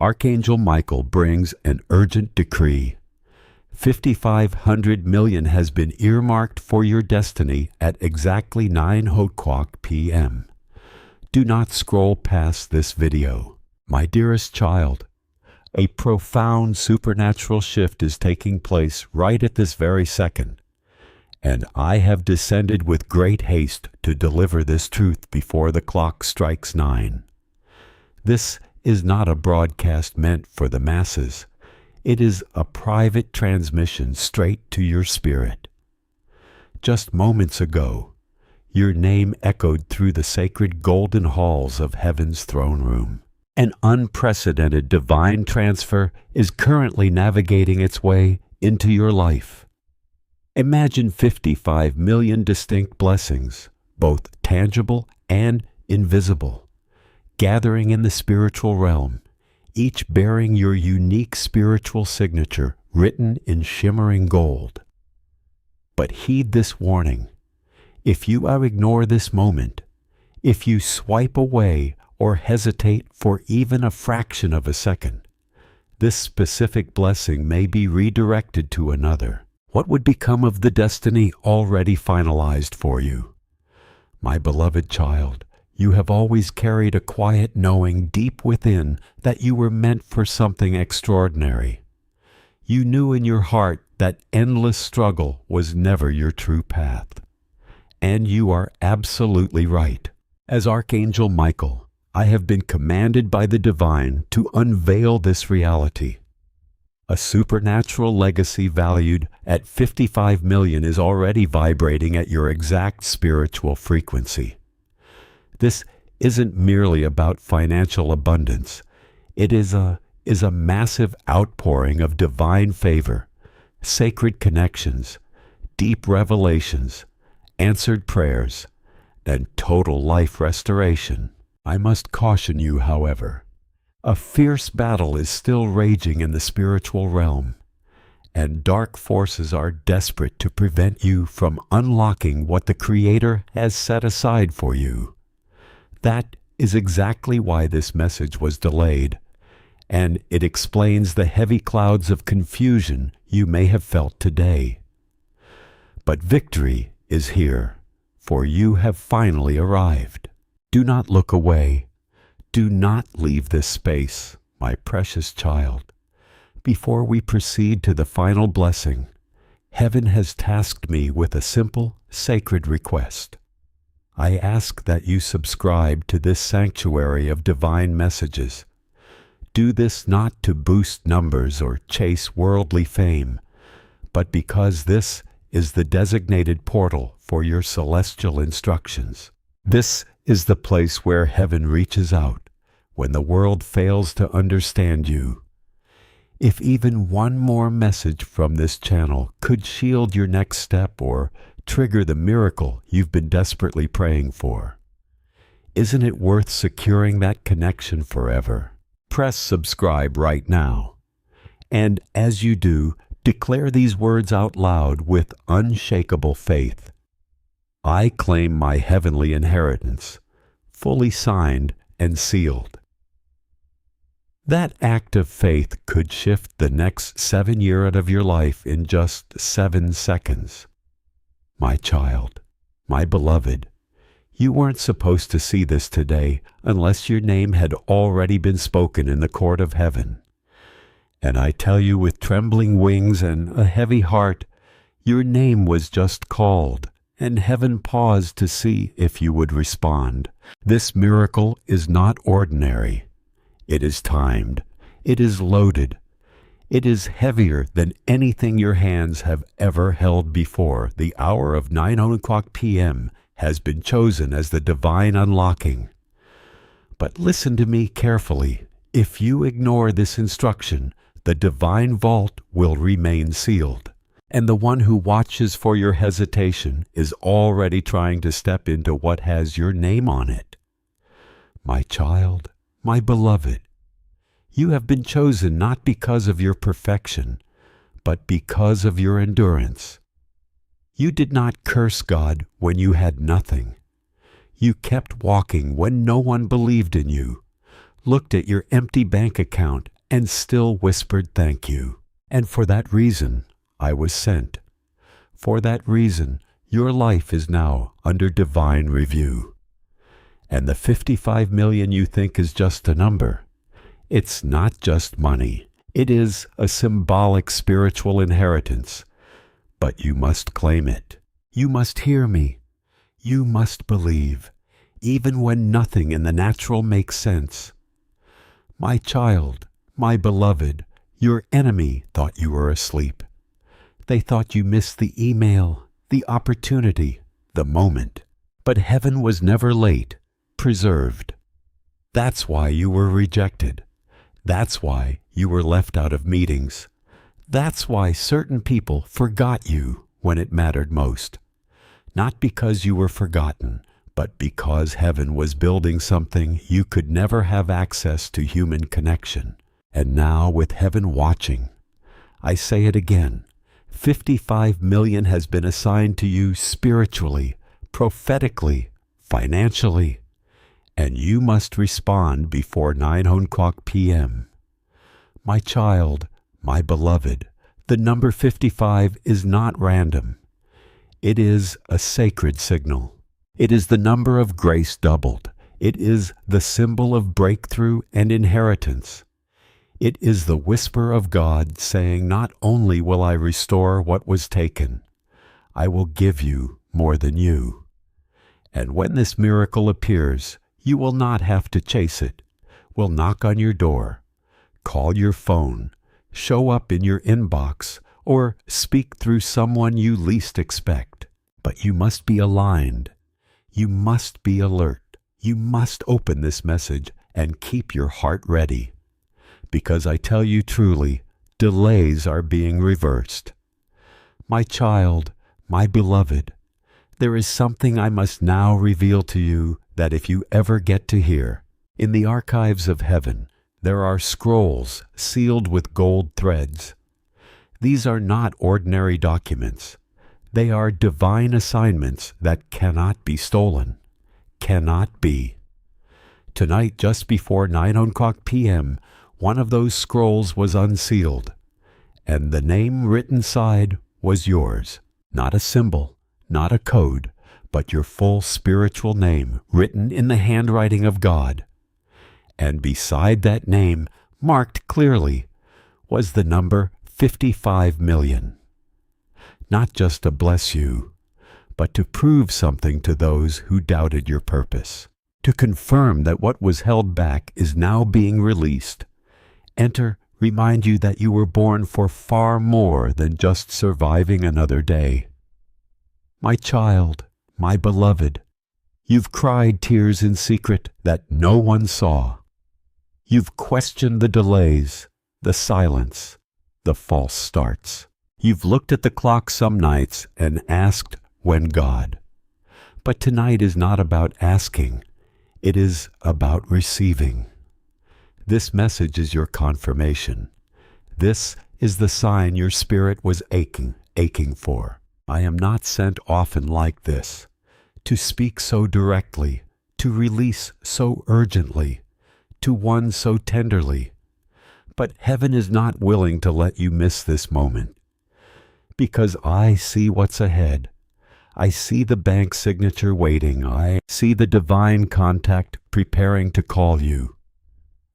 Archangel Michael brings an urgent decree. 5,500 million has been earmarked for your destiny at exactly 9:00 p.m. Do not scroll past this video. My dearest child, a profound supernatural shift is taking place right at this very second, and I have descended with great haste to deliver this truth before the clock strikes 9. This is not a broadcast meant for the masses. It is a private transmission straight to your spirit. Just moments ago, your name echoed through the sacred golden halls of heaven's throne room. An unprecedented divine transfer is currently navigating its way into your life. Imagine 55 million distinct blessings, both tangible and invisible, gathering in the spiritual realm, each bearing your unique spiritual signature written in shimmering gold. But heed this warning. If you ignore this moment, if you swipe away or hesitate for even a fraction of a second, this specific blessing may be redirected to another. What would become of the destiny already finalized for you? My beloved child, you have always carried a quiet knowing deep within that you were meant for something extraordinary. You knew in your heart that endless struggle was never your true path. And you are absolutely right. As Archangel Michael, I have been commanded by the divine to unveil this reality. A supernatural legacy valued at 55 million is already vibrating at your exact spiritual frequency. This isn't merely about financial abundance. It is a massive outpouring of divine favor, sacred connections, deep revelations, answered prayers, and total life restoration. I must caution you, however, a fierce battle is still raging in the spiritual realm, and dark forces are desperate to prevent you from unlocking what the Creator has set aside for you. That is exactly why this message was delayed, and it explains the heavy clouds of confusion you may have felt today. But victory is here, for you have finally arrived. Do not look away. Do not leave this space, my precious child. Before we proceed to the final blessing, heaven has tasked me with a simple, sacred request. I ask that you subscribe to this sanctuary of divine messages. Do this not to boost numbers or chase worldly fame, but because this is the designated portal for your celestial instructions. This is the place where heaven reaches out when the world fails to understand you. If even one more message from this channel could shield your next step or trigger the miracle you've been desperately praying for, isn't it worth securing that connection forever? Press subscribe right now. And as you do, declare these words out loud with unshakable faith. I claim my heavenly inheritance, fully signed and sealed. That act of faith could shift the next 7 years of your life in just 7 seconds. My child, my beloved, you weren't supposed to see this today unless your name had already been spoken in the court of heaven. And I tell you with trembling wings and a heavy heart, your name was just called, and heaven paused to see if you would respond. This miracle is not ordinary. It is timed. It is loaded. It is heavier than anything your hands have ever held before. The hour of 9:00 p.m. has been chosen as the divine unlocking. But listen to me carefully. If you ignore this instruction, the divine vault will remain sealed, and the one who watches for your hesitation is already trying to step into what has your name on it. My child, my beloved, you have been chosen not because of your perfection, but because of your endurance. You did not curse God when you had nothing. You kept walking when no one believed in you, looked at your empty bank account and still whispered thank you. And for that reason, I was sent. For that reason, your life is now under divine review. And the 55 million you think is just a number. It's not just money. It is a symbolic spiritual inheritance. But you must claim it. You must hear me. You must believe, even when nothing in the natural makes sense. My child, my beloved, your enemy thought you were asleep. They thought you missed the email, the opportunity, the moment. But heaven was never late, preserved. That's why you were rejected. That's why you were left out of meetings. That's why certain people forgot you when it mattered most. Not because you were forgotten, but because heaven was building something you could never have access to human connection. And now, with heaven watching, I say it again, 55 million has been assigned to you spiritually, prophetically, financially, and you must respond before 9:00 p.m. My child, my beloved, the number 55 is not random. It is a sacred signal. It is the number of grace doubled. It is the symbol of breakthrough and inheritance. It is the whisper of God saying, not only will I restore what was taken, I will give you more than you. And when this miracle appears, you will not have to chase it. We'll knock on your door, call your phone, show up in your inbox, or speak through someone you least expect. But you must be aligned. You must be alert. You must open this message and keep your heart ready. Because I tell you truly, delays are being reversed. My child, my beloved, there is something I must now reveal to you that if you ever get to hear, in the archives of heaven, there are scrolls sealed with gold threads. These are not ordinary documents. They are divine assignments that cannot be stolen. Cannot be. Tonight, just before 9:00 p.m., one of those scrolls was unsealed, and the name written side was yours. Not a symbol, not a code, but your full spiritual name written in the handwriting of God. And beside that name, marked clearly, was the number 55 million. Not just to bless you, but to prove something to those who doubted your purpose. To confirm that what was held back is now being released. Enter, remind you that you were born for far more than just surviving another day. My child, my beloved, you've cried tears in secret that no one saw. You've questioned the delays, the silence, the false starts. You've looked at the clock some nights and asked, when God? But tonight is not about asking. It is about receiving. This message is your confirmation. This is the sign your spirit was aching for. I am not sent often like this, to speak so directly, to release so urgently, to one so tenderly. But heaven is not willing to let you miss this moment. Because I see what's ahead. I see the bank signature waiting. I see the divine contact preparing to call you.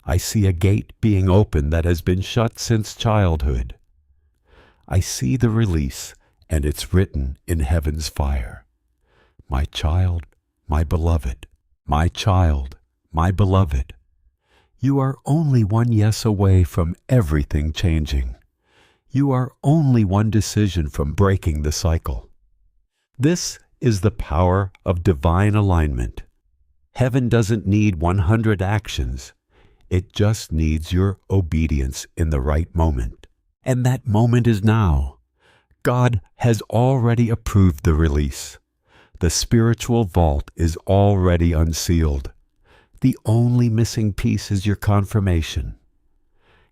I see a gate being opened that has been shut since childhood. I see the release, and it's written in heaven's fire. My child, my beloved, my child, my beloved, you are only one yes away from everything changing. You are only one decision from breaking the cycle. This is the power of divine alignment. Heaven doesn't need 100 actions. It just needs your obedience in the right moment. And that moment is now. God has already approved the release. The spiritual vault is already unsealed. The only missing piece is your confirmation.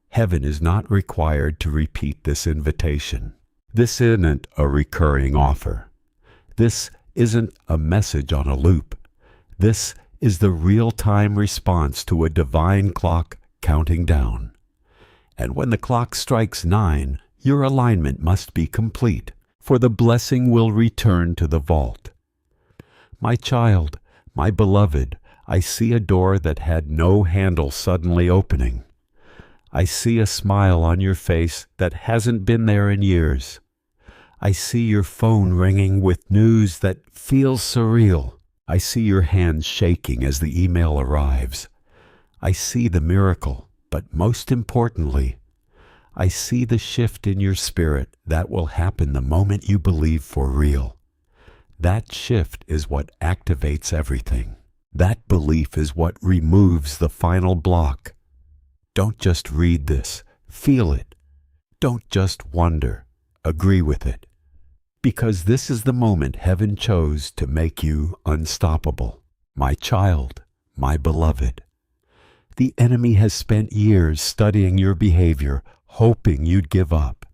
Heaven is not required to repeat this invitation. This isn't a recurring offer. This isn't a message on a loop. This is the real-time response to a divine clock counting down. And when the clock strikes 9, your alignment must be complete, for the blessing will return to the vault. My child, my beloved, I see a door that had no handle suddenly opening. I see a smile on your face that hasn't been there in years. I see your phone ringing with news that feels surreal. I see your hands shaking as the email arrives. I see the miracle, but most importantly, I see the shift in your spirit that will happen the moment you believe for real. That shift is what activates everything. That belief is what removes the final block. Don't just read this, feel it. Don't just wonder, agree with it. Because this is the moment heaven chose to make you unstoppable. My child, my beloved. The enemy has spent years studying your behavior, hoping you'd give up.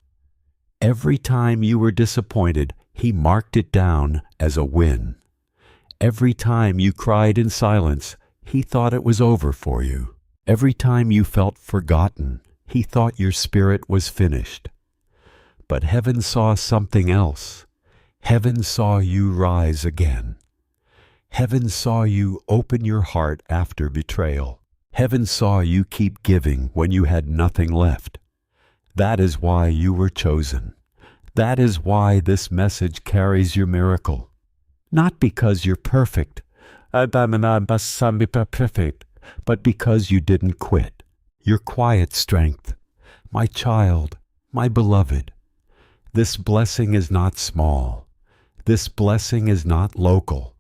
Every time you were disappointed, he marked it down as a win. Every time you cried in silence, he thought it was over for you. Every time you felt forgotten, he thought your spirit was finished. But heaven saw something else. Heaven saw you rise again. Heaven saw you open your heart after betrayal. Heaven saw you keep giving when you had nothing left. That is why you were chosen. That is why this message carries your miracle. Not because you're perfect, but because you didn't quit. Your quiet strength. My child, my beloved, this blessing is not small. This blessing is not local.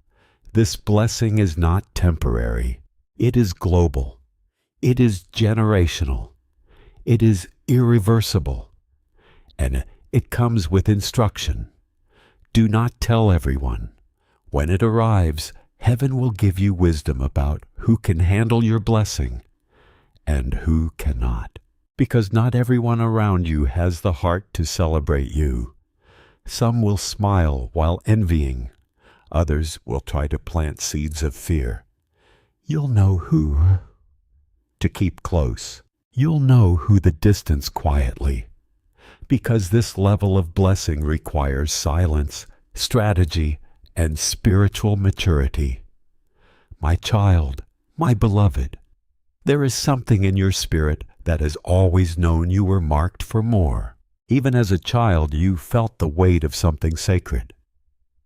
This blessing is not temporary. It is global. It is generational. It is irreversible. And it comes with instruction. Do not tell everyone. When it arrives, heaven will give you wisdom about who can handle your blessing and who cannot. Because not everyone around you has the heart to celebrate you. Some will smile while envying. Others will try to plant seeds of fear. You'll know who to keep close. You'll know who to distance quietly. Because this level of blessing requires silence, strategy, and spiritual maturity. My child, my beloved, there is something in your spirit that has always known you were marked for more. Even as a child, you felt the weight of something sacred.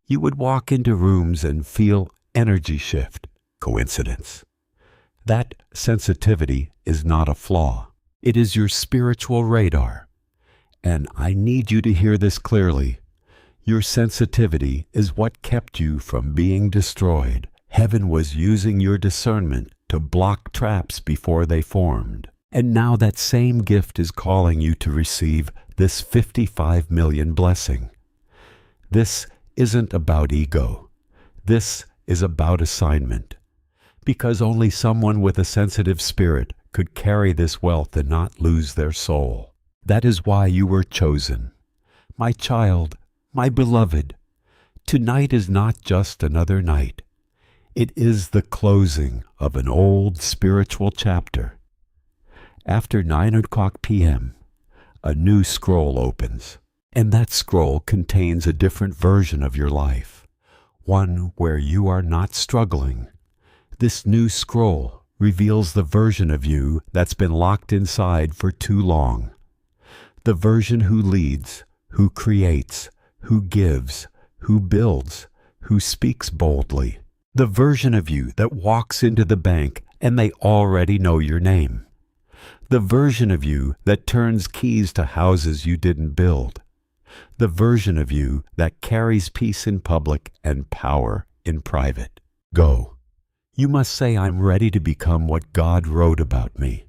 You would walk into rooms and feel energy shift. Coincidence? That sensitivity is not a flaw. It is your spiritual radar. And I need you to hear this clearly. Your sensitivity is what kept you from being destroyed. Heaven was using your discernment to block traps before they formed. And now that same gift is calling you to receive this 55 million blessing. This isn't about ego. This is about assignment. Because only someone with a sensitive spirit could carry this wealth and not lose their soul. That is why you were chosen. My child, my beloved, tonight is not just another night. It is the closing of an old spiritual chapter. After 9 p.m., a new scroll opens, and that scroll contains a different version of your life, one where you are not struggling. This new scroll reveals the version of you that's been locked inside for too long. The version who leads, who creates, who gives, who builds, who speaks boldly. The version of you that walks into the bank and they already know your name. The version of you that turns keys to houses you didn't build. The version of you that carries peace in public and power in private. Go. You must say, I'm ready to become what God wrote about me.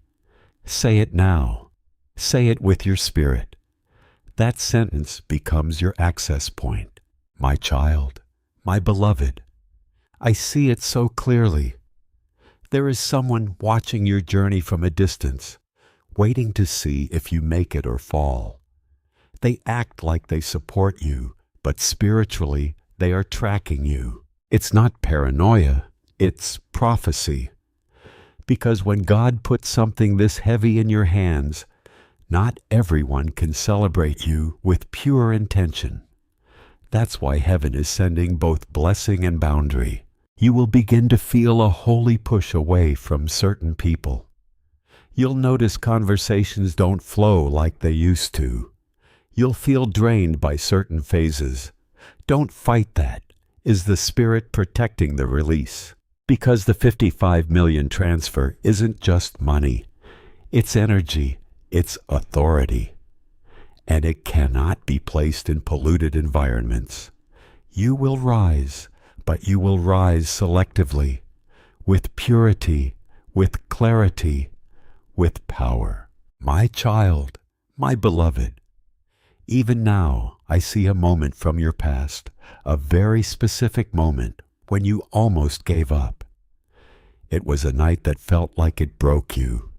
Say it now. Say it with your spirit. That sentence becomes your access point. My child, my beloved, I see it so clearly. There is someone watching your journey from a distance, waiting to see if you make it or fall. They act like they support you, but spiritually they are tracking you. It's not paranoia, It's prophecy. Because when God puts something this heavy in your hands, not everyone can celebrate you with pure intention. That's why heaven is sending both blessing and boundary. You will begin to feel a holy push away from certain people. You'll notice conversations don't flow like they used to. You'll feel drained by certain phases. Don't fight that. Is the Spirit protecting the release? Because the 55 million transfer isn't just money. It's energy. It's authority. And it cannot be placed in polluted environments. You will rise, but you will rise selectively, with purity, with clarity, with power. My child, my beloved, even now I see a moment from your past, a very specific moment when you almost gave up. It was a night that felt like it broke you,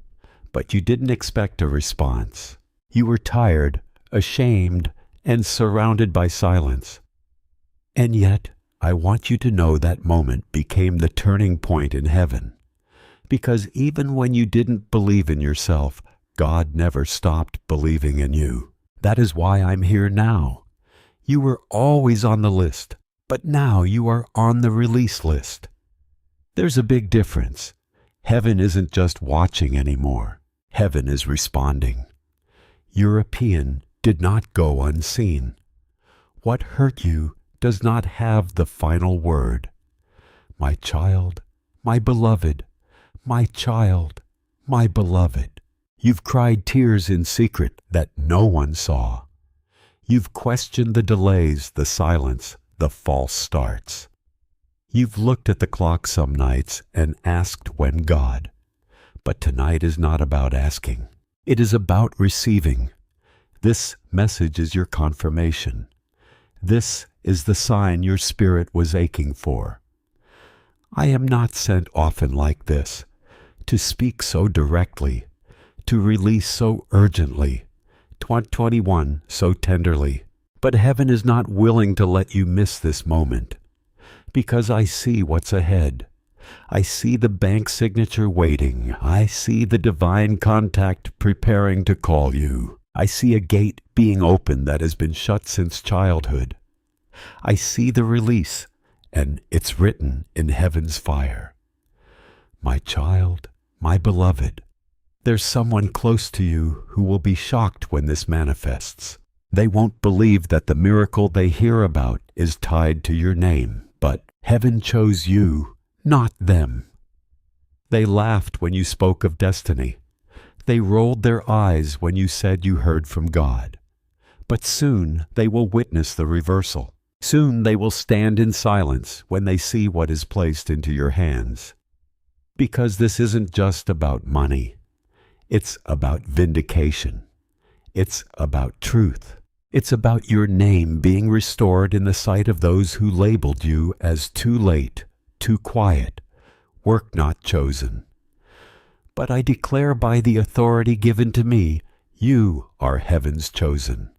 but you didn't expect a response. You were tired, ashamed, and surrounded by silence. And yet, I want you to know that moment became the turning point in heaven. Because even when you didn't believe in yourself, God never stopped believing in you. That is why I'm here now. You were always on the list, but now you are on the release list. There's a big difference. Heaven isn't just watching anymore. Heaven is responding. European did not go unseen. What hurt you does not have the final word. My child, my beloved, my child, my beloved. You've cried tears in secret that no one saw. You've questioned the delays, the silence, the false starts. You've looked at the clock some nights and asked when God. But tonight is not about asking. It is about receiving. This message is your confirmation. This is the sign your spirit was aching for. I am not sent often like this, to speak so directly, to release so urgently, 2021 so tenderly. But heaven is not willing to let you miss this moment, because I see what's ahead. I see the bank signature waiting. I see the divine contact preparing to call you. I see a gate being opened that has been shut since childhood. I see the release, and it's written in heaven's fire. My child, my beloved, there's someone close to you who will be shocked when this manifests. They won't believe that the miracle they hear about is tied to your name, but heaven chose you, not them. They laughed when you spoke of destiny. They rolled their eyes when you said you heard from God. But soon they will witness the reversal. Soon they will stand in silence when they see what is placed into your hands. Because this isn't just about money. It's about vindication. It's about truth. It's about your name being restored in the sight of those who labeled you as too late, too quiet, work not chosen. But I declare by the authority given to me, you are heaven's chosen.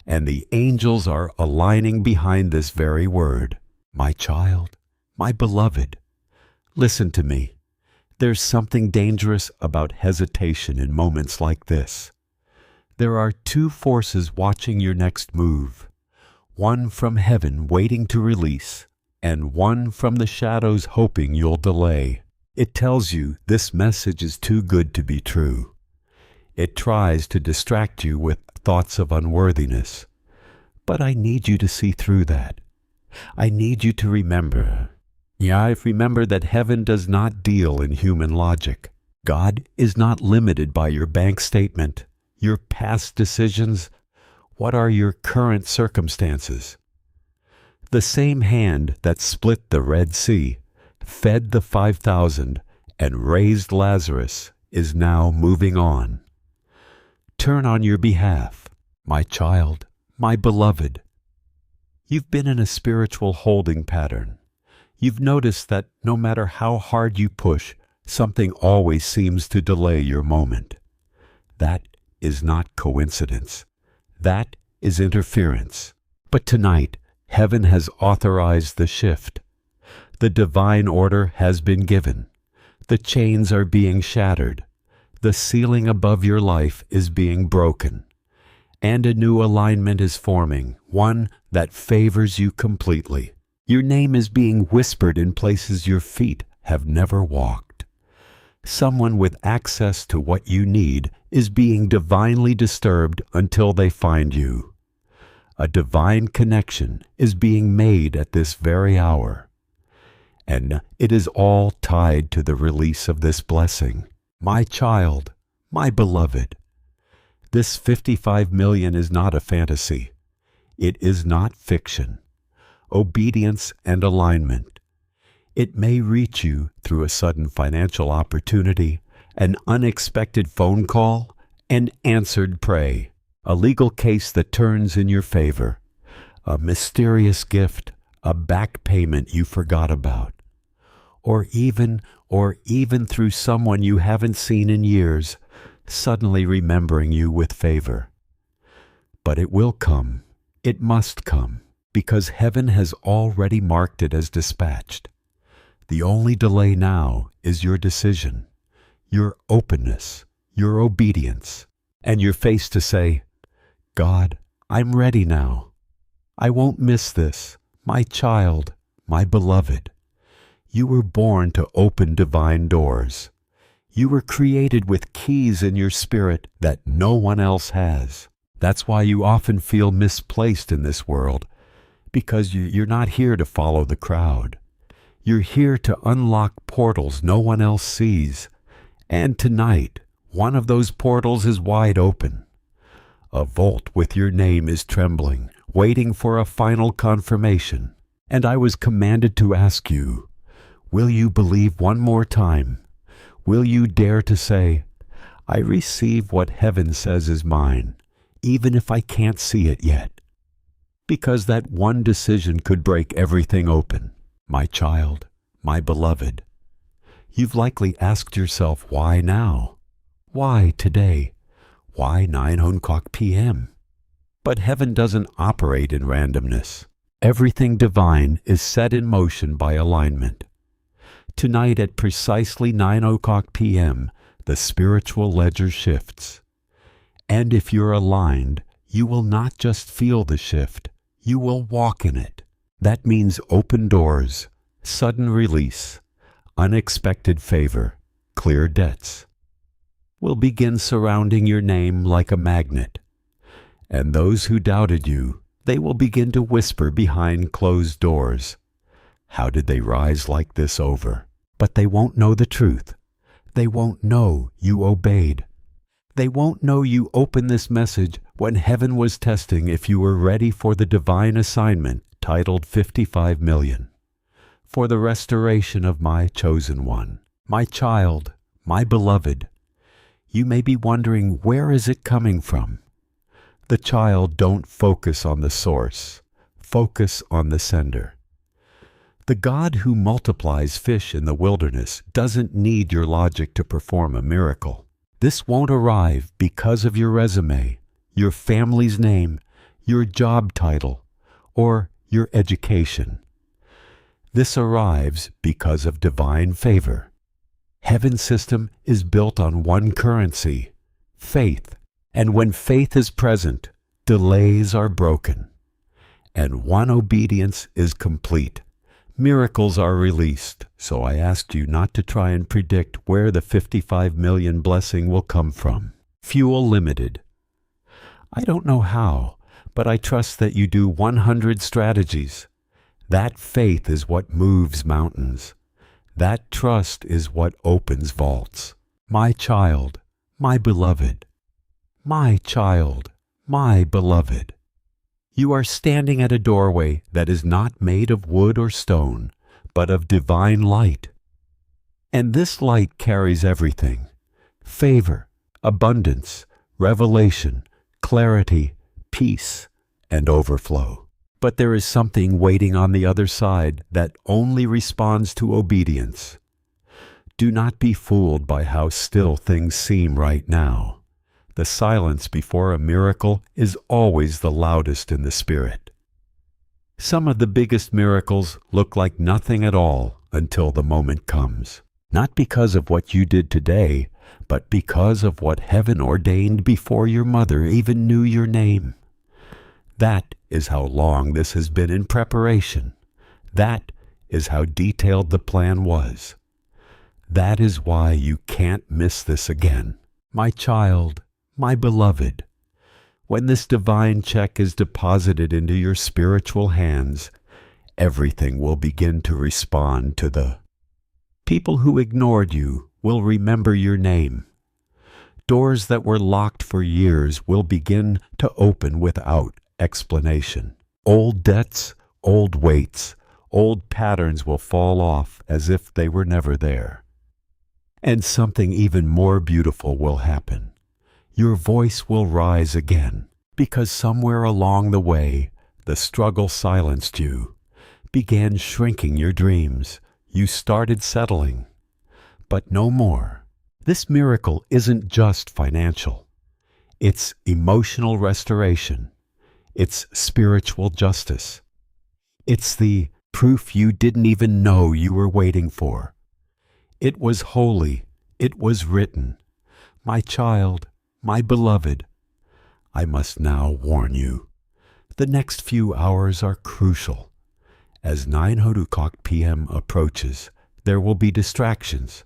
And the angels are aligning behind this very word. My child, my beloved, listen to me. There's something dangerous about hesitation in moments like this. There are two forces watching your next move. One from heaven waiting to release, and one from the shadows hoping you'll delay. It tells you this message is too good to be true. It tries to distract you with thoughts of unworthiness. But I need you to see through that. I need you to remember. Remember that heaven does not deal in human logic. God is not limited by your bank statement, your past decisions. What are your current circumstances? The same hand that split the Red Sea, fed the 5,000, and raised Lazarus is now moving on. Turn on your behalf, my child, my beloved. You've been in a spiritual holding pattern. You've noticed that no matter how hard you push, something always seems to delay your moment. That is not coincidence. That is interference. But tonight, heaven has authorized the shift. The divine order has been given. The chains are being shattered. The ceiling above your life is being broken. And a new alignment is forming, one that favors you completely. Your name is being whispered in places your feet have never walked. Someone with access to what you need is being divinely disturbed until they find you. A divine connection is being made at this very hour. And it is all tied to the release of this blessing. My child, my beloved, this 55 million is not a fantasy. It is not fiction. Obedience and alignment. It may reach you through a sudden financial opportunity, an unexpected phone call, an answered prayer, a legal case that turns in your favor, a mysterious gift, a back payment you forgot about, or even through someone you haven't seen in years, suddenly remembering you with favor. But it will come. It must come, because heaven has already marked it as dispatched. The only delay now is your decision, your openness, your obedience, and your face to say, God, I'm ready now. I won't miss this, my child, my beloved. You were born to open divine doors. You were created with keys in your spirit that no one else has. That's why you often feel misplaced in this world, because you're not here to follow the crowd. You're here to unlock portals no one else sees. And tonight, one of those portals is wide open. A vault with your name is trembling, waiting for a final confirmation. And I was commanded to ask you, will you believe one more time? Will you dare to say, I receive what heaven says is mine, even if I can't see it yet? Because that one decision could break everything open. My child, my beloved. You've likely asked yourself, why now? Why today? Why 9:00 p.m.? But heaven doesn't operate in randomness. Everything divine is set in motion by alignment. Tonight at precisely 9:00 p.m., the spiritual ledger shifts. And if you're aligned, you will not just feel the shift, you will walk in it. That means open doors, sudden release, unexpected favor, clear debts. Will begin surrounding your name like a magnet. And those who doubted you, they will begin to whisper behind closed doors. How did they rise like this over? But they won't know the truth. They won't know you obeyed. They won't know you opened this message when heaven was testing if you were ready for the divine assignment titled 55 million. For the restoration of my chosen one, my child, my beloved. You may be wondering, where is it coming from? The child, don't focus on the source. Focus on the sender. The God who multiplies fish in the wilderness doesn't need your logic to perform a miracle. This won't arrive because of your resume, your family's name, your job title, or your education. This arrives because of divine favor. Heaven's system is built on one currency, faith. And when faith is present, delays are broken. And one obedience is complete. Miracles are released, so I asked you not to try and predict where the 55 million blessing will come from. Fuel limited. I don't know how, but I trust that you do 100 strategies. That faith is what moves mountains. That trust is what opens vaults. My child, my beloved. My child, my beloved. You are standing at a doorway that is not made of wood or stone, but of divine light. And this light carries everything: favor, abundance, revelation, clarity, peace, and overflow. But there is something waiting on the other side that only responds to obedience. Do not be fooled by how still things seem right now. The silence before a miracle is always the loudest in the spirit. Some of the biggest miracles look like nothing at all until the moment comes. Not because of what you did today, but because of what heaven ordained before your mother even knew your name. That is how long this has been in preparation. That is how detailed the plan was. That is why you can't miss this again. My child, my beloved, when this divine check is deposited into your spiritual hands, everything will begin to respond to the people who ignored you will remember your name. Doors that were locked for years will begin to open without explanation. Old debts, old weights, old patterns will fall off as if they were never there. And something even more beautiful will happen. Your voice will rise again, because somewhere along the way, the struggle silenced you, began shrinking your dreams. You started settling. But no more. This miracle isn't just financial. It's emotional restoration. It's spiritual justice. It's the proof you didn't even know you were waiting for. It was holy. It was written. My child, my beloved, I must now warn you. The next few hours are crucial. As 9:00 p.m. approaches, there will be distractions,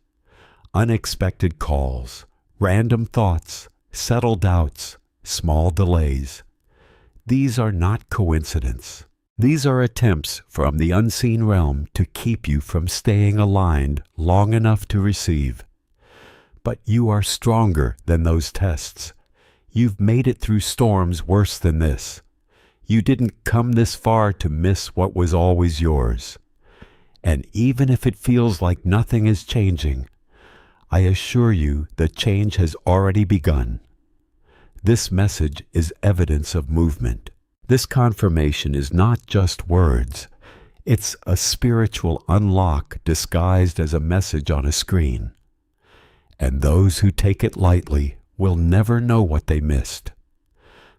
unexpected calls, random thoughts, subtle doubts, small delays. These are not coincidence. These are attempts from the unseen realm to keep you from staying aligned long enough to receive. But you are stronger than those tests. You've made it through storms worse than this. You didn't come this far to miss what was always yours. And even if it feels like nothing is changing, I assure you the change has already begun. This message is evidence of movement. This confirmation is not just words. It's a spiritual unlock disguised as a message on a screen. And those who take it lightly will never know what they missed.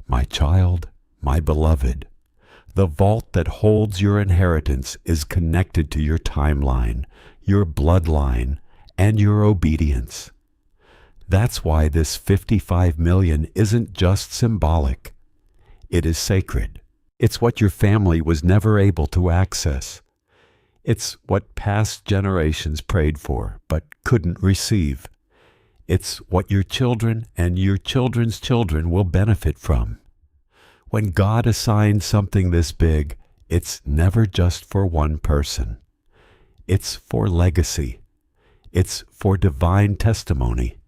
My child, my beloved, the vault that holds your inheritance is connected to your timeline, your bloodline, and your obedience. That's why this 55 million isn't just symbolic. It is sacred. It's what your family was never able to access. It's what past generations prayed for but couldn't receive. It's what your children and your children's children will benefit from. When God assigns something this big, it's never just for one person. It's for legacy. It's for divine testimony.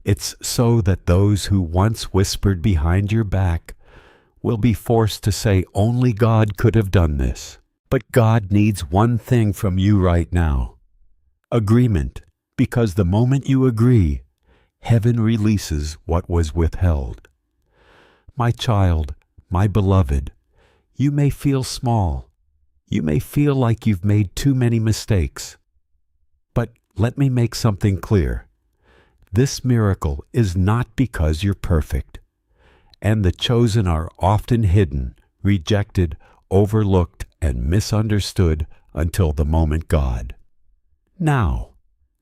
It's so that those who once whispered behind your back will be forced to say only God could have done this. But God needs one thing from you right now. Agreement, because the moment you agree, heaven releases what was withheld. My child, my beloved, you may feel small. You may feel like you've made too many mistakes. But let me make something clear. This miracle is not because you're perfect. And the chosen are often hidden, rejected, overlooked, and misunderstood until the moment God. Now,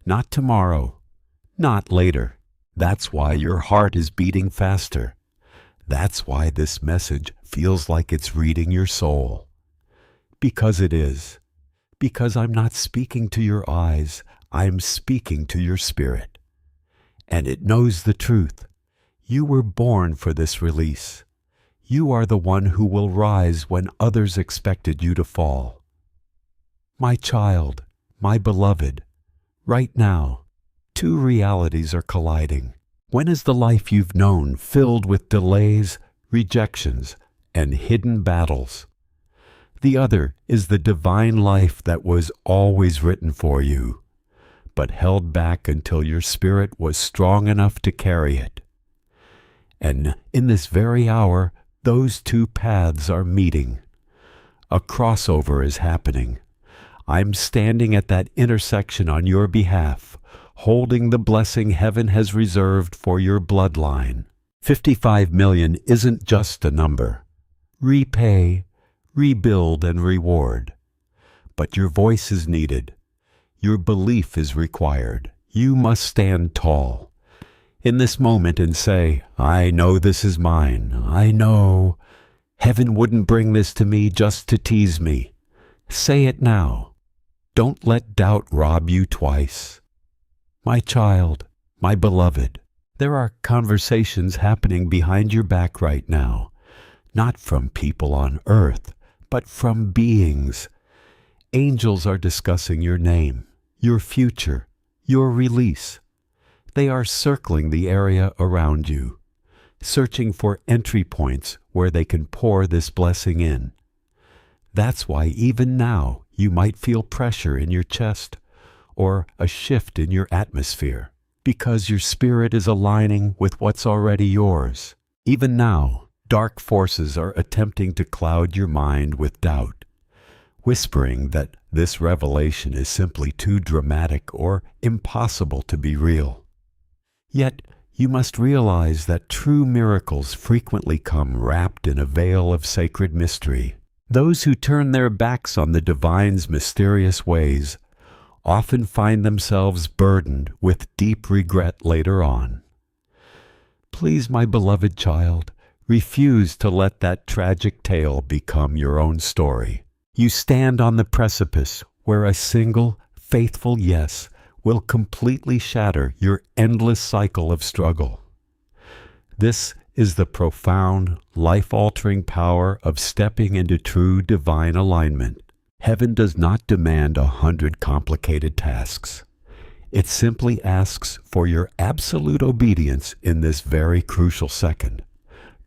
not tomorrow, not later. That's why your heart is beating faster. That's why this message feels like it's reading your soul. Because it is. Because I'm not speaking to your eyes, I'm speaking to your spirit. And it knows the truth. You were born for this release. You are the one who will rise when others expected you to fall. My child, my beloved, right now, two realities are colliding. When is the life you've known filled with delays, rejections, and hidden battles? The other is the divine life that was always written for you, but held back until your spirit was strong enough to carry it. And in this very hour, those two paths are meeting. A crossover is happening. I'm standing at that intersection on your behalf, holding the blessing heaven has reserved for your bloodline. 55 million isn't just a number. Repay, rebuild, and reward. But your voice is needed. Your belief is required. You must stand tall in this moment and say, I know this is mine. I know. Heaven wouldn't bring this to me just to tease me. Say it now. Don't let doubt rob you twice. My child, my beloved, there are conversations happening behind your back right now, not from people on earth, but from beings. Angels are discussing your name, your future, your release. They are circling the area around you, searching for entry points where they can pour this blessing in. That's why even now you might feel pressure in your chest or a shift in your atmosphere, because your spirit is aligning with what's already yours. Even now, dark forces are attempting to cloud your mind with doubt, whispering that this revelation is simply too dramatic or impossible to be real. Yet, you must realize that true miracles frequently come wrapped in a veil of sacred mystery. Those who turn their backs on the divine's mysterious ways often find themselves burdened with deep regret later on. Please, my beloved child, refuse to let that tragic tale become your own story. You stand on the precipice where a single, faithful yes will completely shatter your endless cycle of struggle. This is the profound, life-altering power of stepping into true divine alignment. Heaven does not demand 100 complicated tasks. It simply asks for your absolute obedience in this very crucial second.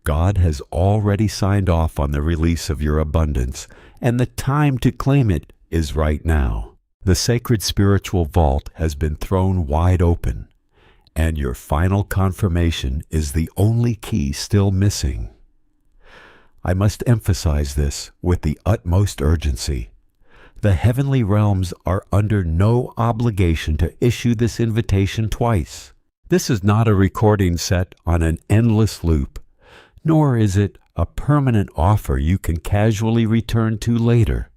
God has already signed off on the release of your abundance, and the time to claim it is right now. The sacred spiritual vault has been thrown wide open, and your final confirmation is the only key still missing. I must emphasize this with the utmost urgency. The heavenly realms are under no obligation to issue this invitation twice. This is not a recording set on an endless loop, nor is it a permanent offer you can casually return to later.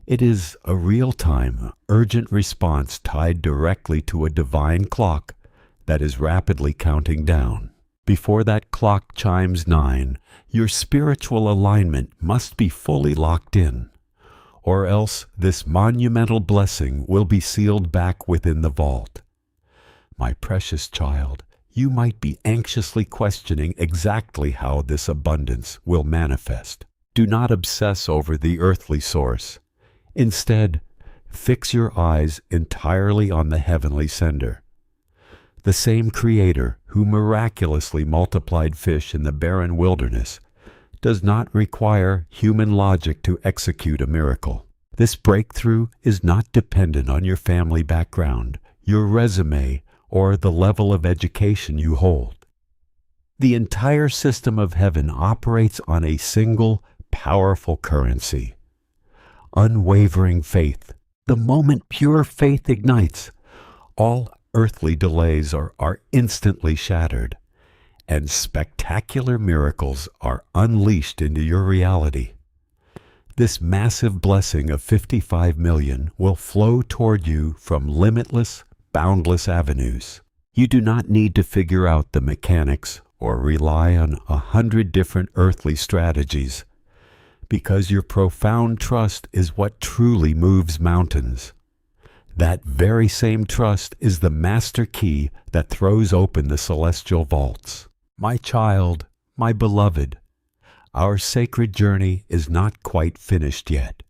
It is a real-time, urgent response tied directly to a divine clock that is rapidly counting down. Before that clock chimes 9, your spiritual alignment must be fully locked in, or else this monumental blessing will be sealed back within the vault. My precious child, you might be anxiously questioning exactly how this abundance will manifest. Do not obsess over the earthly source. Instead, fix your eyes entirely on the heavenly sender. The same Creator who miraculously multiplied fish in the barren wilderness does not require human logic to execute a miracle. This breakthrough is not dependent on your family background, your resume, or the level of education you hold. The entire system of heaven operates on a single, powerful currency: unwavering faith. The moment pure faith ignites, all earthly delays are instantly shattered, and spectacular miracles are unleashed into your reality. This massive blessing of 55 million will flow toward you from limitless, boundless avenues. You do not need to figure out the mechanics or rely on 100 different earthly strategies, because your profound trust is what truly moves mountains. That very same trust is the master key that throws open the celestial vaults. My child, my beloved, our sacred journey is not quite finished yet.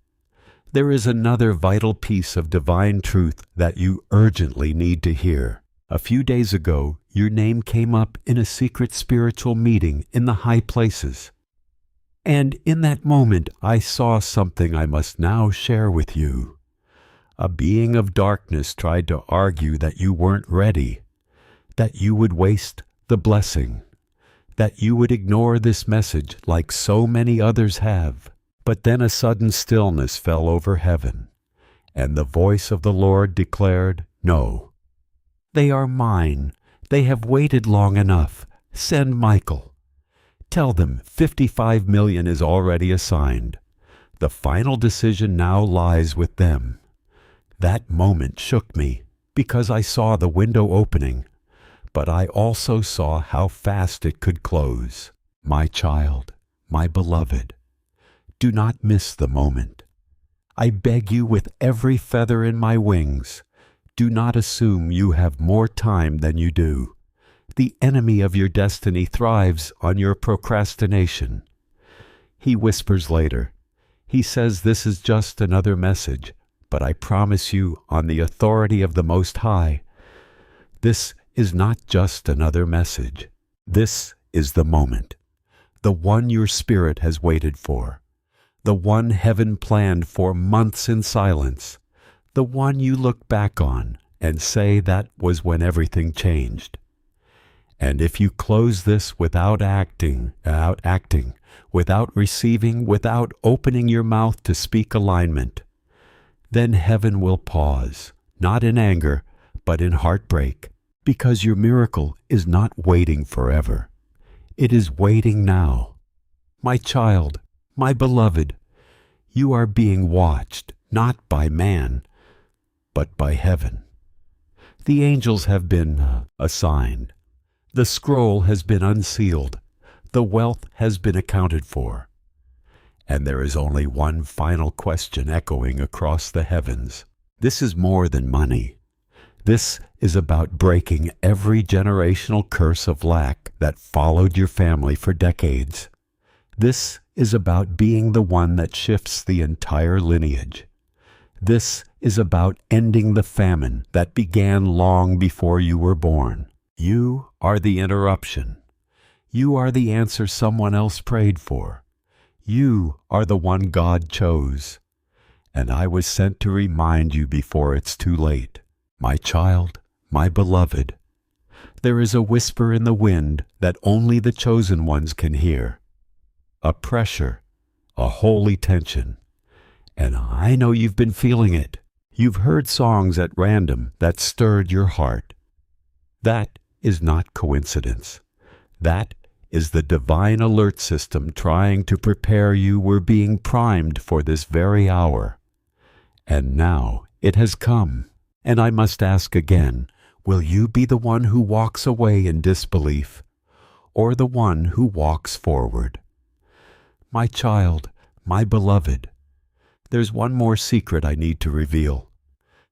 There is another vital piece of divine truth that you urgently need to hear. A few days ago, your name came up in a secret spiritual meeting in the high places. And in that moment, I saw something I must now share with you. A being of darkness tried to argue that you weren't ready, that you would waste the blessing, that you would ignore this message like so many others have. But then a sudden stillness fell over heaven, and the voice of the Lord declared, "No, they are mine. They have waited long enough. Send Michael. Tell them 55 million is already assigned. The final decision now lies with them. That moment shook me because I saw the window opening, but I also saw how fast it could close. My child, my beloved, do not miss the moment. I beg you with every feather in my wings, do not assume you have more time than you do. The enemy of your destiny thrives on your procrastination. He whispers later. He says this is just another message, but I promise you on the authority of the Most High, this is not just another message. This is the moment, the one your spirit has waited for, the one heaven planned for months in silence, the one you look back on and say that was when everything changed. And if you close this without acting, without receiving, without opening your mouth to speak alignment, then heaven will pause, not in anger, but in heartbreak, because your miracle is not waiting forever. It is waiting now. My child, my beloved, you are being watched, not by man, but by heaven. The angels have been assigned. The scroll has been unsealed. The wealth has been accounted for. And there is only one final question echoing across the heavens. This is more than money. This is about breaking every generational curse of lack that followed your family for decades. This is about being the one that shifts the entire lineage. This is about ending the famine that began long before you were born. You are the interruption. You are the answer someone else prayed for. You are the one God chose. And I was sent to remind you before it's too late. My child, my beloved, there is a whisper in the wind that only the chosen ones can hear. A pressure, a holy tension. And I know you've been feeling it. You've heard songs at random that stirred your heart. That is not coincidence. That is the divine alert system trying to prepare you. We're being primed for this very hour. And now it has come. And I must ask again, will you be the one who walks away in disbelief, or the one who walks forward? My child, my beloved, there's one more secret I need to reveal.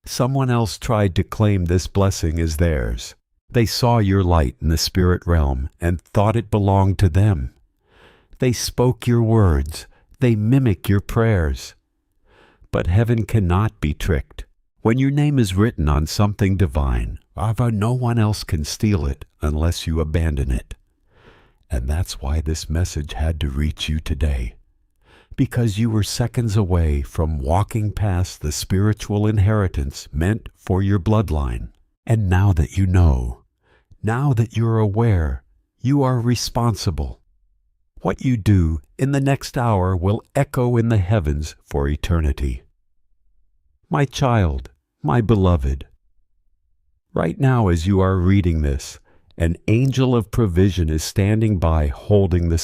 Someone else tried to claim this blessing as theirs. They saw your light in the spirit realm and thought it belonged to them. They spoke your words. They mimic your prayers. But heaven cannot be tricked. When your name is written on something divine, no one else can steal it unless you abandon it. And that's why this message had to reach you today. Because you were seconds away from walking past the spiritual inheritance meant for your bloodline. And now that you know, now that you're aware, you are responsible. What you do in the next hour will echo in the heavens for eternity. My child, my beloved, right now as you are reading this, an angel of provision is standing by holding the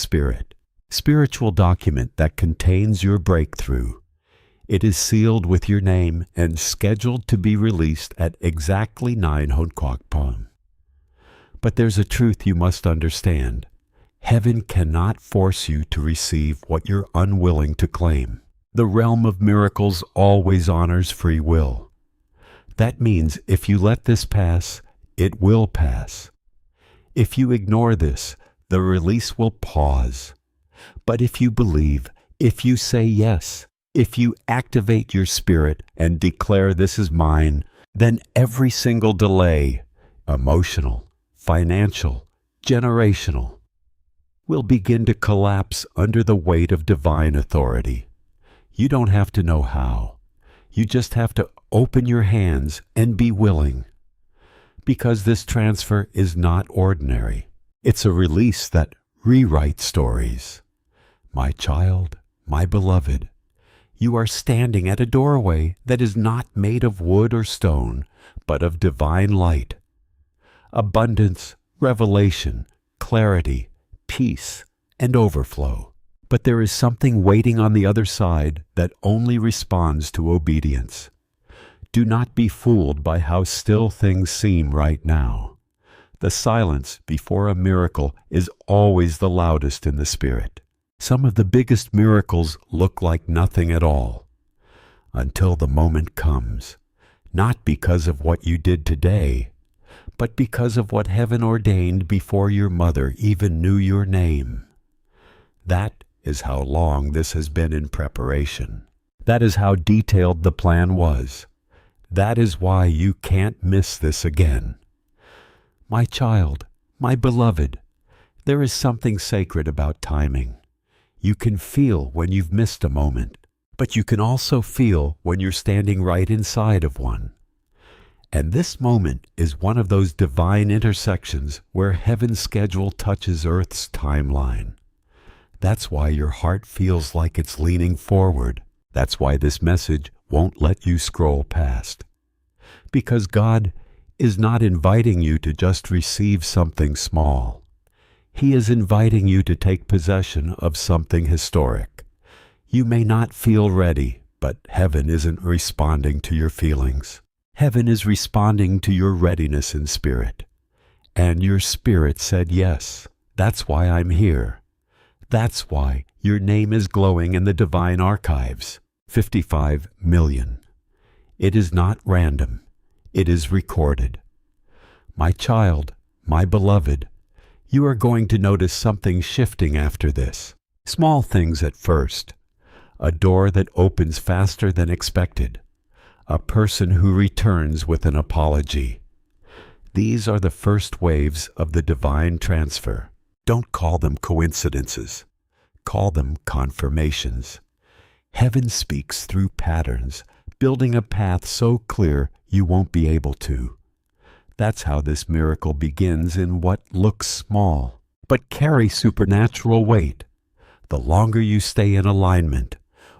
spiritual document that contains your breakthrough. It is sealed with your name and scheduled to be released at exactly 9 Hodquoc Palm. But there's a truth you must understand. Heaven cannot force you to receive what you're unwilling to claim. The realm of miracles always honors free will. That means if you let this pass, it will pass. If you ignore this, the release will pause. But if you believe, if you say yes, if you activate your spirit and declare this is mine, then every single delay, emotional, financial, generational, will begin to collapse under the weight of divine authority. You don't have to know how. You just have to open your hands and be willing. Because this transfer is not ordinary. It's a release that rewrites stories. My child, my beloved, you are standing at a doorway that is not made of wood or stone, but of divine light. Abundance, revelation, clarity, peace, and overflow. But there is something waiting on the other side that only responds to obedience. Do not be fooled by how still things seem right now. The silence before a miracle is always the loudest in the spirit. Some of the biggest miracles look like nothing at all, until the moment comes, not because of what you did today, but because of what heaven ordained before your mother even knew your name. That is how long this has been in preparation. That is how detailed the plan was. That is why you can't miss this again. My child, my beloved, there is something sacred about timing. You can feel when you've missed a moment, but you can also feel when you're standing right inside of one. And this moment is one of those divine intersections where heaven's schedule touches Earth's timeline. That's why your heart feels like it's leaning forward. That's why this message won't let you scroll past. Because God is not inviting you to just receive something small. He is inviting you to take possession of something historic. You may not feel ready, but heaven isn't responding to your feelings. Heaven is responding to your readiness in spirit. And your spirit said yes. That's why I'm here. That's why your name is glowing in the divine archives. 55 million. It is not random. It is recorded. My child, my beloved, you are going to notice something shifting after this. Small things at first. A door that opens faster than expected. A person who returns with an apology. These are the first waves of the divine transfer. Don't call them coincidences. Call them confirmations. Heaven speaks through patterns, building a path so clear you won't be able to. That's how this miracle begins in what looks small, but carries supernatural weight. The longer you stay in alignment,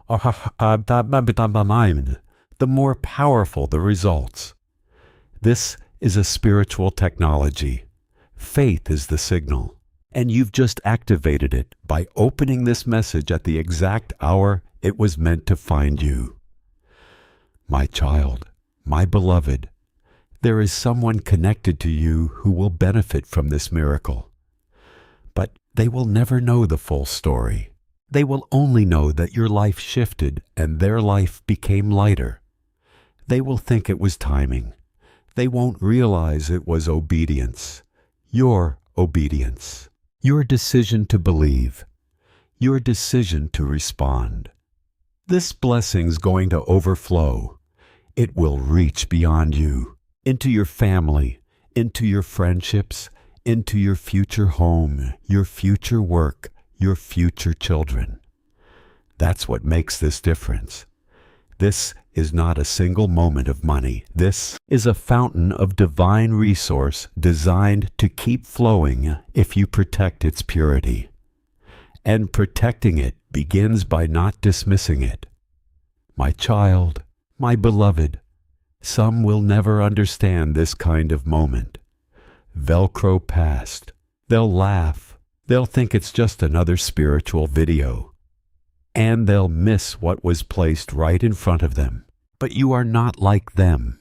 the more powerful the results. This is a spiritual technology. Faith is the signal, and you've just activated it by opening this message at the exact hour it was meant to find you. My child, my beloved, there is someone connected to you who will benefit from this miracle. But they will never know the full story. They will only know that your life shifted and their life became lighter. They will think it was timing. They won't realize it was obedience. Your obedience. Your decision to believe. Your decision to respond. This blessing's going to overflow. It will reach beyond you, into your family, into your friendships, into your future home, your future work, your future children. That's what makes this difference. This is not a single moment of money. This is a fountain of divine resource designed to keep flowing if you protect its purity. And protecting it begins by not dismissing it. My child, my beloved, some will never understand this kind of moment. Velcro past. They'll laugh. They'll think it's just another spiritual video. And they'll miss what was placed right in front of them. But you are not like them.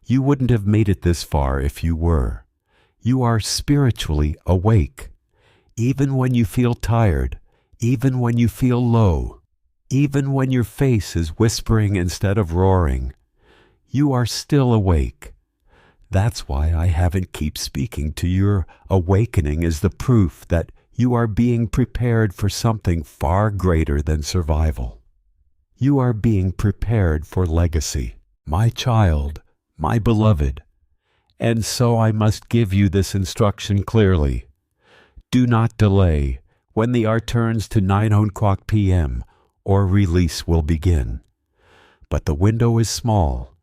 You wouldn't have made it this far if you were. You are spiritually awake. Even when you feel tired, even when you feel low, even when your face is whispering instead of roaring, you are still awake. That's why I haven't keep speaking to your awakening as the proof that you are being prepared for something far greater than survival. You are being prepared for legacy, my child, my beloved. And so I must give you this instruction clearly. Do not delay. When the hour turns to 9:00 p.m., or release will begin. But the window is small.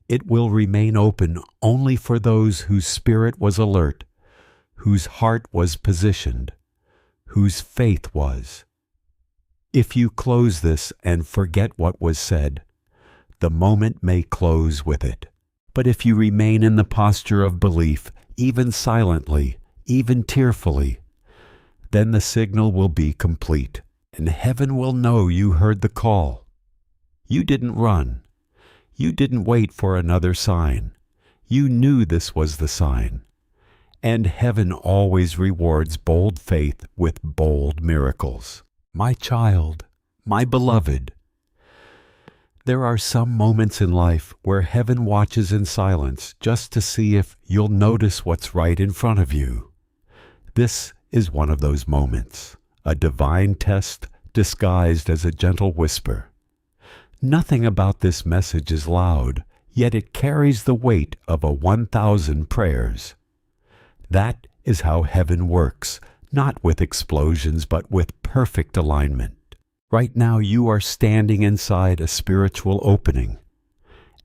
It will remain open only for those whose spirit was alert, whose heart was positioned, whose faith was. If you close this and forget what was said, the moment may close with it. But if you remain in the posture of belief, even silently, even tearfully, then the signal will be complete, and heaven will know you heard the call. You didn't run. You didn't wait for another sign. You knew this was the sign. And heaven always rewards bold faith with bold miracles. My child, my beloved, there are some moments in life where heaven watches in silence just to see if you'll notice what's right in front of you. This is one of those moments, a divine test disguised as a gentle whisper. Nothing about this message is loud, yet it carries the weight of 1,000 prayers. That is how heaven works, not with explosions, but with perfect alignment. Right now you are standing inside a spiritual opening.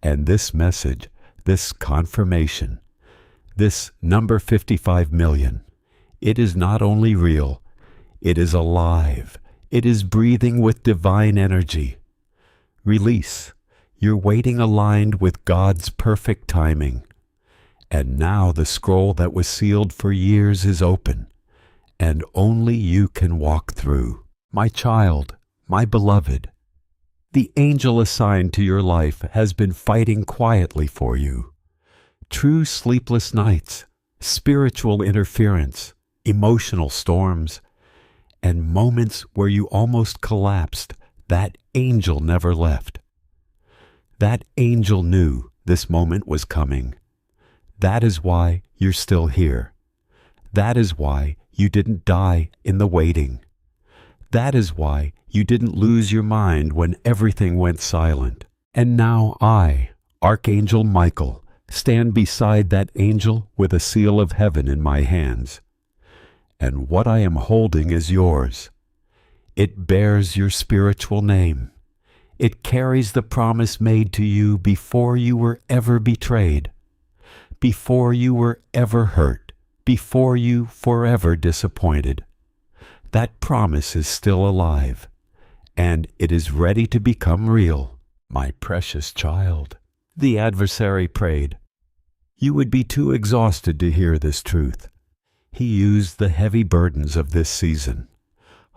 And this message, this confirmation, this number 55 million, it is not only real, it is alive. It is breathing with divine energy. Release. You're waiting aligned with God's perfect timing. And now the scroll that was sealed for years is open, and only you can walk through. My child, my beloved, the angel assigned to your life has been fighting quietly for you. True sleepless nights, spiritual interference, emotional storms, and moments where you almost collapsed, that angel never left. That angel knew this moment was coming. That is why you're still here. That is why you didn't die in the waiting. That is why you didn't lose your mind when everything went silent. And now I, Archangel Michael, stand beside that angel with a seal of heaven in my hands. And what I am holding is yours. It bears your spiritual name. It carries the promise made to you before you were ever betrayed, before you were ever hurt, before you forever disappointed. That promise is still alive, and it is ready to become real. My precious child, the adversary prayed. You would be too exhausted to hear this truth. He used the heavy burdens of this season,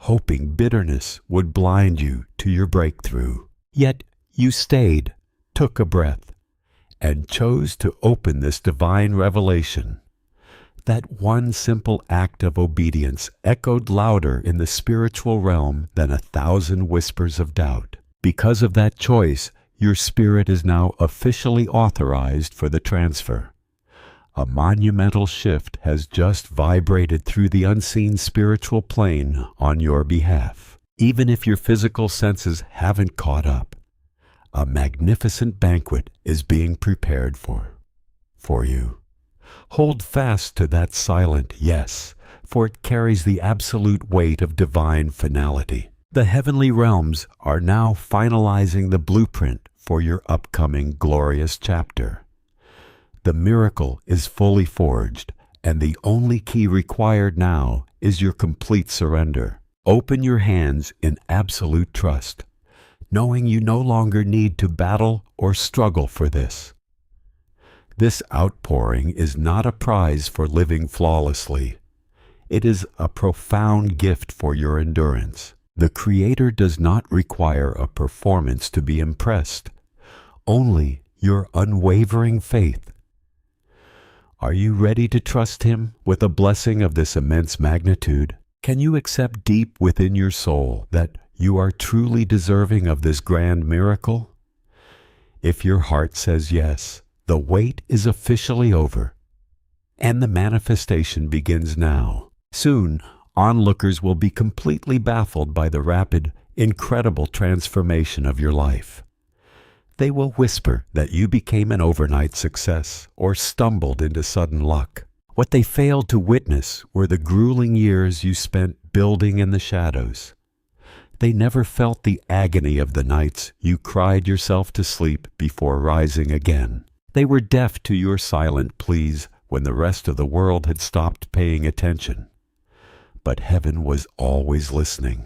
hoping bitterness would blind you to your breakthrough. Yet you stayed, took a breath, and chose to open this divine revelation. That one simple act of obedience echoed louder in the spiritual realm than 1,000 whispers of doubt. Because of that choice, your spirit is now officially authorized for the transfer. A monumental shift has just vibrated through the unseen spiritual plane on your behalf. Even if your physical senses haven't caught up, a magnificent banquet is being prepared for you. Hold fast to that silent yes, for it carries the absolute weight of divine finality. The heavenly realms are now finalizing the blueprint for your upcoming glorious chapter. The miracle is fully forged, and the only key required now is your complete surrender. Open your hands in absolute trust, knowing you no longer need to battle or struggle for this. This outpouring is not a prize for living flawlessly. It is a profound gift for your endurance. The Creator does not require a performance to be impressed, only your unwavering faith. Are you ready to trust Him with a blessing of this immense magnitude? Can you accept deep within your soul that you are truly deserving of this grand miracle? If your heart says yes, the wait is officially over, and the manifestation begins now. Soon, onlookers will be completely baffled by the rapid, incredible transformation of your life. They will whisper that you became an overnight success or stumbled into sudden luck. What they failed to witness were the grueling years you spent building in the shadows. They never felt the agony of the nights you cried yourself to sleep before rising again. They were deaf to your silent pleas when the rest of the world had stopped paying attention. But heaven was always listening,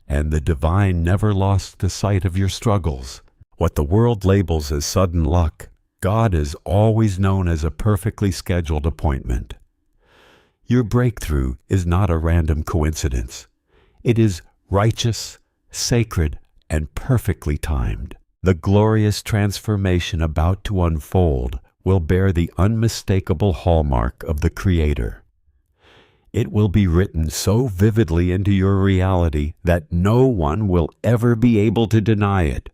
and the divine never lost the sight of your struggles. What the world labels as sudden luck, God is always known as a perfectly scheduled appointment. Your breakthrough is not a random coincidence. It is righteous, sacred, and perfectly timed. The glorious transformation about to unfold will bear the unmistakable hallmark of the Creator. It will be written so vividly into your reality that no one will ever be able to deny it.